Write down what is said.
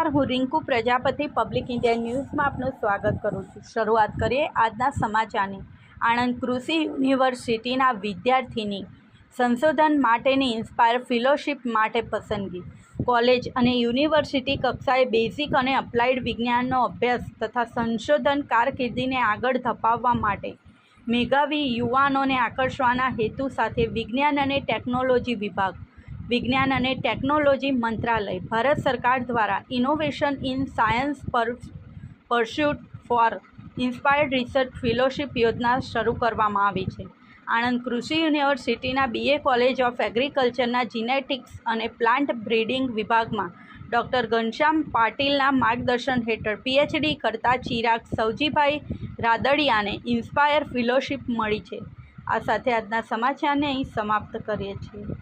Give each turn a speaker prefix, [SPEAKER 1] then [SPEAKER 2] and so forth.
[SPEAKER 1] નમસ્કાર, હું Rinku Prajapati public India ન્યૂઝમાં આપનું સ્વાગત કરું છું। શરૂઆત કરીએ આજના સમાચારની। આણંદ કૃષિ યુનિવર્સિટીના વિદ્યાર્થીની સંશોધન માટેની ઇન્સ્પાયર ફેલોશિપ માટે પસંદગી। કોલેજ અને યુનિવર્સિટી કક્ષાએ બેઝિક અને અપ્લાઇડ વિજ્ઞાનનો અભ્યાસ તથા સંશોધન કારકિર્દીને આગળ ધપાવવા માટે મેધાવી યુવાનોને આકર્ષવાના હેતુ સાથે વિજ્ઞાન અને ટેકનોલોજી વિભાગ, વિજ્ઞાન અને ટેકનોલોજી મંત્રાલય, ભારત સરકાર દ્વારા innovation in science pursuit for inspired research fellowship યોજના શરૂ કરવામાં આવી છે। આણંદ કૃષિ યુનિવર્સિટીના BA કોલેજ ઓફ એગ્રીકલ્ચરના જીનેટિક્સ અને પ્લાન્ટ બ્રીડિંગ વિભાગમાં ડૉક્ટર ઘનશ્યામ પાટીલના માર્ગદર્શન હેઠળ PhD કરતા ચિરાગ સવજીભાઈ રાદડિયાને ઇન્સ્પાયર ફેલોશિપ મળી છે। આ સાથે આજના સમાચારને અહીં સમાપ્ત કરીએ છીએ।